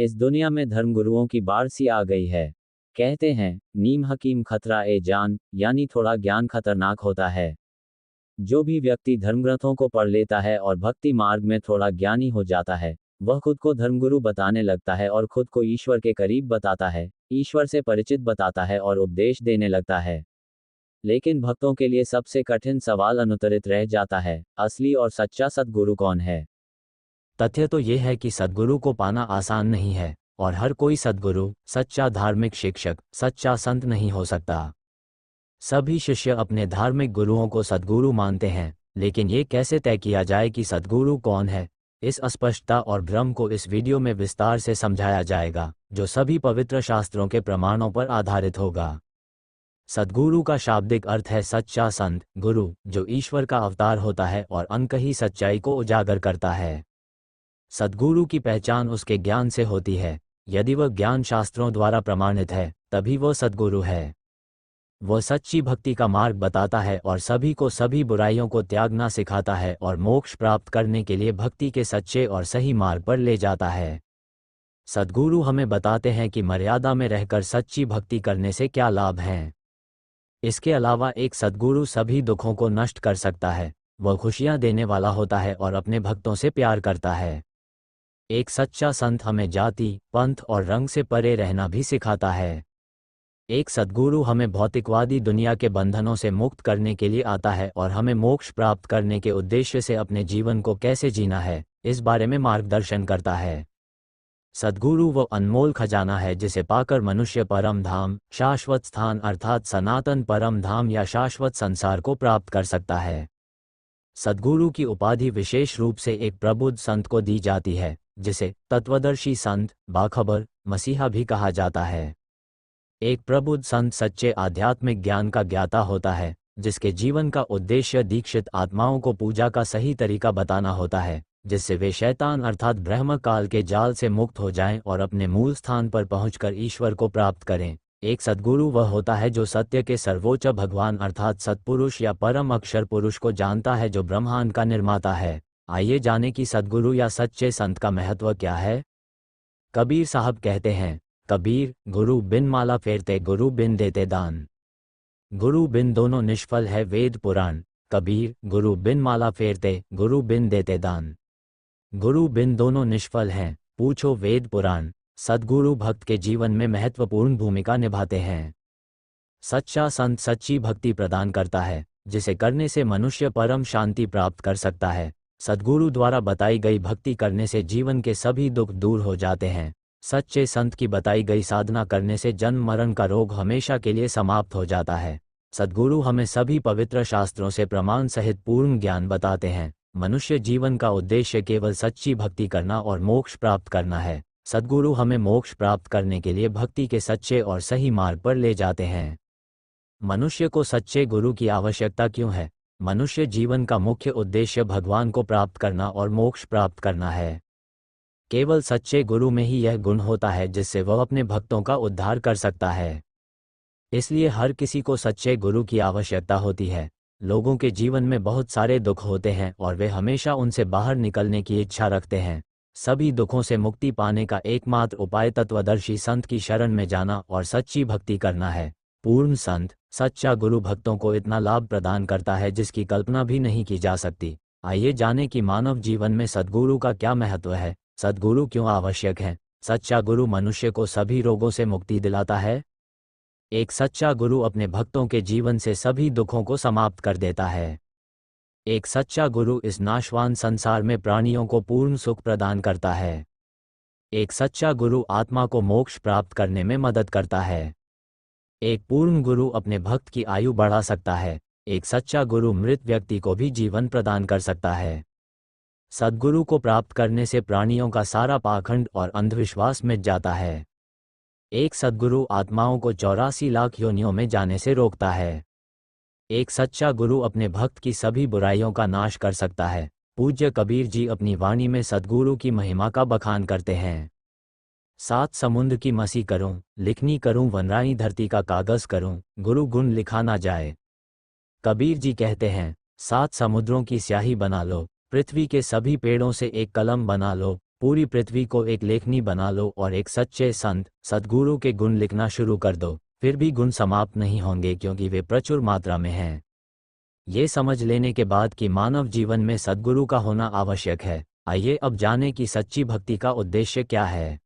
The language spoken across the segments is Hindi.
इस दुनिया में धर्मगुरुओं की बाढ़ सी आ गई है। कहते हैं, नीम हकीम खतरा ए जान, यानी थोड़ा ज्ञान खतरनाक होता है। जो भी व्यक्ति धर्मग्रंथों को पढ़ लेता है और भक्ति मार्ग में थोड़ा ज्ञानी हो जाता है, वह खुद को धर्मगुरु बताने लगता है और खुद को ईश्वर के करीब बताता है, ईश्वर से परिचित बताता है और उपदेश देने लगता है। लेकिन भक्तों के लिए सबसे कठिन सवाल अनुत्तरित रह जाता है, असली और सच्चा सद्गुरु कौन है? तथ्य तो ये है कि सद्गुरु को पाना आसान नहीं है, और हर कोई सद्गुरु, सच्चा धार्मिक शिक्षक, सच्चा संत नहीं हो सकता। सभी शिष्य अपने धार्मिक गुरुओं को सद्गुरु मानते हैं, लेकिन ये कैसे तय किया जाए कि सद्गुरु कौन है? इस अस्पष्टता और भ्रम को इस वीडियो में विस्तार से समझाया जाएगा, जो सभी पवित्र शास्त्रों के प्रमाणों पर आधारित होगा। सद्गुरु का शाब्दिक अर्थ है सच्चा संत, गुरु, जो ईश्वर का अवतार होता है और अनकही सच्चाई को उजागर करता है। सद्गुरु की पहचान उसके ज्ञान से होती है। यदि वह ज्ञान शास्त्रों द्वारा प्रमाणित है, तभी वह सद्गुरु है। वह सच्ची भक्ति का मार्ग बताता है और सभी को सभी बुराइयों को त्यागना सिखाता है और मोक्ष प्राप्त करने के लिए भक्ति के सच्चे और सही मार्ग पर ले जाता है। सद्गुरु हमें बताते हैं कि मर्यादा में रहकर सच्ची भक्ति करने से क्या लाभ हैं। इसके अलावा एक सद्गुरु सभी दुखों को नष्ट कर सकता है। वह खुशियां देने वाला होता है और अपने भक्तों से प्यार करता है। एक सच्चा संत हमें जाति, पंथ और रंग से परे रहना भी सिखाता है। एक सद्गुरु हमें भौतिकवादी दुनिया के बंधनों से मुक्त करने के लिए आता है और हमें मोक्ष प्राप्त करने के उद्देश्य से अपने जीवन को कैसे जीना है, इस बारे में मार्गदर्शन करता है। सद्गुरु वो अनमोल खजाना है जिसे पाकर मनुष्य परम धाम, शाश्वत स्थान अर्थात सनातन परम धाम या शाश्वत संसार को प्राप्त कर सकता है। सद्गुरु की उपाधि विशेष रूप से एक प्रबुद्ध संत को दी जाती है, जिसे तत्वदर्शी संत, बाखबर, मसीहा भी कहा जाता है। एक प्रबुद्ध संत सच्चे आध्यात्मिक ज्ञान का ज्ञाता होता है, जिसके जीवन का उद्देश्य दीक्षित आत्माओं को पूजा का सही तरीका बताना होता है, जिससे वे शैतान अर्थात ब्रह्म काल के जाल से मुक्त हो जाएं और अपने मूल स्थान पर पहुंचकर ईश्वर को प्राप्त करें। एक सद्गुरु वह होता है जो सत्य के सर्वोच्च भगवान अर्थात सत्पुरुष या परम अक्षर पुरुष को जानता है, जो ब्रह्मांड का निर्माता है। आइए जाने कि सद्गुरु या सच्चे संत का महत्व क्या है। कबीर साहब कहते हैं, कबीर, गुरु बिन माला फेरते गुरु बिन देते दान। गुरु बिन दोनों निष्फल है वेद पुराण। कबीर, गुरु बिन माला फेरते गुरु बिन देते दान। गुरु बिन दोनों निष्फल हैं, पूछो वेद पुराण। सद्गुरु भक्त के जीवन में महत्वपूर्ण भूमिका निभाते हैं। सच्चा संत सच्ची भक्ति प्रदान करता है, जिसे करने से मनुष्य परम शांति प्राप्त कर सकता है। सद्गुरु द्वारा बताई गई भक्ति करने से जीवन के सभी दुख दूर हो जाते हैं। सच्चे संत की बताई गई साधना करने से जन्म मरण का रोग हमेशा के लिए समाप्त हो जाता है। सद्गुरु हमें सभी पवित्र शास्त्रों से प्रमाण सहित पूर्ण ज्ञान बताते हैं। मनुष्य जीवन का उद्देश्य केवल सच्ची भक्ति करना और मोक्ष प्राप्त करना है। सद्गुरु हमें मोक्ष प्राप्त करने के लिए भक्ति के सच्चे और सही मार्ग पर ले जाते हैं। मनुष्य को सच्चे गुरु की आवश्यकता क्यों है? मनुष्य जीवन का मुख्य उद्देश्य भगवान को प्राप्त करना और मोक्ष प्राप्त करना है। केवल सच्चे गुरु में ही यह गुण होता है जिससे वह अपने भक्तों का उद्धार कर सकता है। इसलिए हर किसी को सच्चे गुरु की आवश्यकता होती है। लोगों के जीवन में बहुत सारे दुख होते हैं और वे हमेशा उनसे बाहर निकलने की इच्छा रखते हैं। सभी दुखों से मुक्ति पाने का एकमात्र उपाय तत्वदर्शी संत की शरण में जाना और सच्ची भक्ति करना है। पूर्ण संत, सच्चा गुरु भक्तों को इतना लाभ प्रदान करता है जिसकी कल्पना भी नहीं की जा सकती। आइए जानें कि मानव जीवन में सद्गुरु का क्या महत्व है। सद्गुरु क्यों आवश्यक है? सच्चा गुरु मनुष्य को सभी रोगों से मुक्ति दिलाता है। एक सच्चा गुरु अपने भक्तों के जीवन से सभी दुखों को समाप्त कर देता है। एक सच्चा गुरु इस नाशवान संसार में प्राणियों को पूर्ण सुख प्रदान करता है। एक सच्चा गुरु आत्मा को मोक्ष प्राप्त करने में मदद करता है। एक पूर्ण गुरु अपने भक्त की आयु बढ़ा सकता है। एक सच्चा गुरु मृत व्यक्ति को भी जीवन प्रदान कर सकता है। सद्गुरु को प्राप्त करने से प्राणियों का सारा पाखंड और अंधविश्वास मिट जाता है। एक सद्गुरु आत्माओं को 84 लाख योनियों में जाने से रोकता है। एक सच्चा गुरु अपने भक्त की सभी बुराइयों का नाश कर सकता है। पूज्य कबीर जी अपनी वाणी में सद्गुरु की महिमा का बखान करते हैं। 7 समुद्र की मसी करूं, लिखनी करूं वनराई धरती का कागज करूं, गुरु गुण लिखा ना जाए। कबीर जी कहते हैं, 7 समुद्रों की स्याही बना लो, पृथ्वी के सभी पेड़ों से एक कलम बना लो, पूरी पृथ्वी को एक लेखनी बना लो और एक सच्चे संत सद्गुरु के गुण लिखना शुरू कर दो, फिर भी गुण समाप्त नहीं होंगे क्योंकि वे प्रचुर मात्रा में हैं। ये समझ लेने के बाद कि मानव जीवन में सद्गुरु का होना आवश्यक है, आइए अब जानें कि सच्ची भक्ति का उद्देश्य क्या है।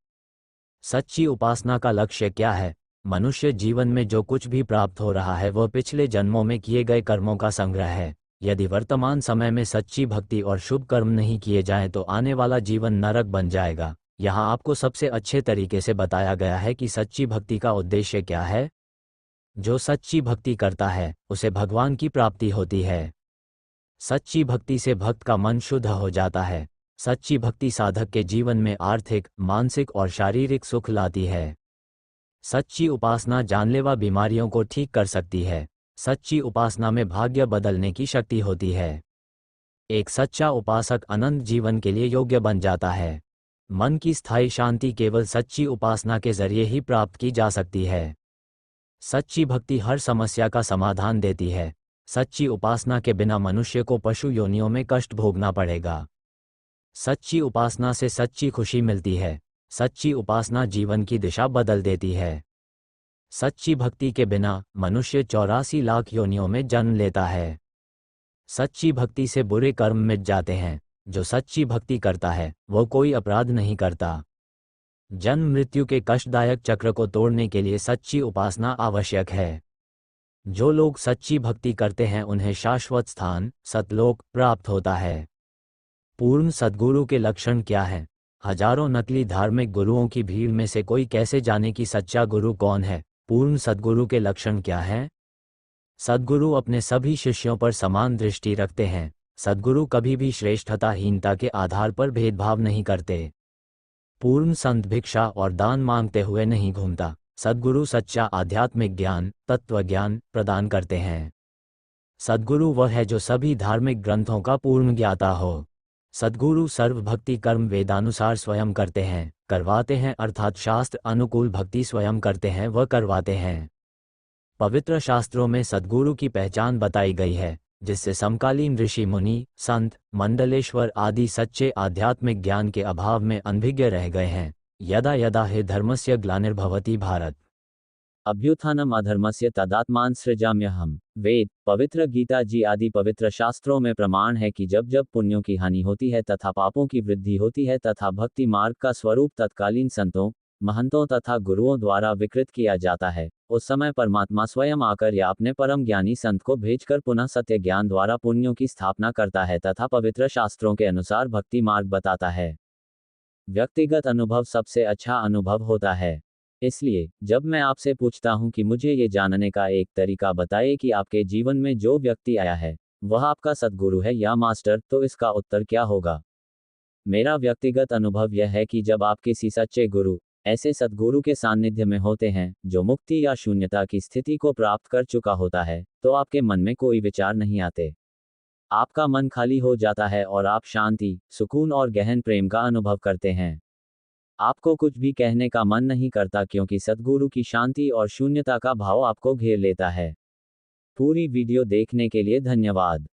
सच्ची उपासना का लक्ष्य क्या है। मनुष्य जीवन में जो कुछ भी प्राप्त हो रहा है वह पिछले जन्मों में किए गए कर्मों का संग्रह है। यदि वर्तमान समय में सच्ची भक्ति और शुभ कर्म नहीं किए जाएं तो आने वाला जीवन नरक बन जाएगा। यहाँ आपको सबसे अच्छे तरीके से बताया गया है कि सच्ची भक्ति का उद्देश्य क्या है। जो सच्ची भक्ति करता है उसे भगवान की प्राप्ति होती है। सच्ची भक्ति से भक्त का मन शुद्ध हो जाता है। सच्ची भक्ति साधक के जीवन में आर्थिक, मानसिक और शारीरिक सुख लाती है। सच्ची उपासना जानलेवा बीमारियों को ठीक कर सकती है। सच्ची उपासना में भाग्य बदलने की शक्ति होती है। एक सच्चा उपासक अनंत जीवन के लिए योग्य बन जाता है। मन की स्थायी शांति केवल सच्ची उपासना के जरिए ही प्राप्त की जा सकती है। सच्ची भक्ति हर समस्या का समाधान देती है। सच्ची उपासना के बिना मनुष्य को पशु योनियों में कष्ट भोगना पड़ेगा। सच्ची उपासना से सच्ची खुशी मिलती है। सच्ची उपासना जीवन की दिशा बदल देती है। सच्ची भक्ति के बिना मनुष्य 84 लाख योनियों में जन्म लेता है। सच्ची भक्ति से बुरे कर्म मिट जाते हैं। जो सच्ची भक्ति करता है वो कोई अपराध नहीं करता। जन्म मृत्यु के कष्टदायक चक्र को तोड़ने के लिए सच्ची उपासना आवश्यक है। जो लोग सच्ची भक्ति करते हैं उन्हें शाश्वत स्थान सतलोक प्राप्त होता है। पूर्ण सद्गुरु के लक्षण क्या हैं? हजारों नकली धार्मिक गुरुओं की भीड़ में से कोई कैसे जाने कि सच्चा गुरु कौन है? पूर्ण सद्गुरु के लक्षण क्या हैं? सद्गुरु अपने सभी शिष्यों पर समान दृष्टि रखते हैं। सद्गुरु कभी भी श्रेष्ठताहीनता के आधार पर भेदभाव नहीं करते। पूर्ण संत भिक्षा और दान मांगते हुए नहीं घूमता। सद्गुरु सच्चा आध्यात्मिक ज्ञान, तत्व ज्ञान प्रदान करते हैं। सद्गुरु वह है जो सभी धार्मिक ग्रंथों का पूर्ण ज्ञाता हो। सद्गुरु सर्व भक्ति कर्म वेदानुसार स्वयं करते हैं, करवाते हैं, अर्थात शास्त्र अनुकूल भक्ति स्वयं करते हैं व करवाते हैं। पवित्र शास्त्रों में सद्गुरु की पहचान बताई गई है, जिससे समकालीन ऋषि मुनि, संत, मंडलेश्वर आदि सच्चे आध्यात्मिक ज्ञान के अभाव में अनभिज्ञ रह गए हैं। यदा यदा हि धर्मस्य ग्लानिर्भवति भारत अभ्युत्थानम अधर्मस्य तदात्मान सृजाम्यहम्। वेद, पवित्र गीता जी आदि पवित्र शास्त्रों में प्रमाण है कि जब जब पुण्यों की हानि होती है तथा पापों की वृद्धि होती है तथा भक्ति मार्ग का स्वरूप तत्कालीन संतों, महंतों तथा गुरुओं द्वारा विकृत किया जाता है, उस समय परमात्मा स्वयं आकर या अपने परम ज्ञानी संत को भेजकर पुनः सत्य ज्ञान द्वारा पुण्यों की स्थापना करता है तथा पवित्र शास्त्रों के अनुसार भक्ति मार्ग बताता है। व्यक्तिगत अनुभव सबसे अच्छा अनुभव होता है। इसलिए जब मैं आपसे पूछता हूं कि मुझे ये जानने का एक तरीका बताइए कि आपके जीवन में जो व्यक्ति आया है वह आपका सद्गुरु है या मास्टर, तो इसका उत्तर क्या होगा? मेरा व्यक्तिगत अनुभव यह है कि जब आप किसी सच्चे गुरु, ऐसे सद्गुरु के सानिध्य में होते हैं जो मुक्ति या शून्यता की स्थिति को प्राप्त कर चुका होता है, तो आपके मन में कोई विचार नहीं आते। आपका मन खाली हो जाता है और आप शांति, सुकून और गहन प्रेम का अनुभव करते हैं। आपको कुछ भी कहने का मन नहीं करता क्योंकि सद्गुरु की शांति और शून्यता का भाव आपको घेर लेता है। पूरी वीडियो देखने के लिए धन्यवाद।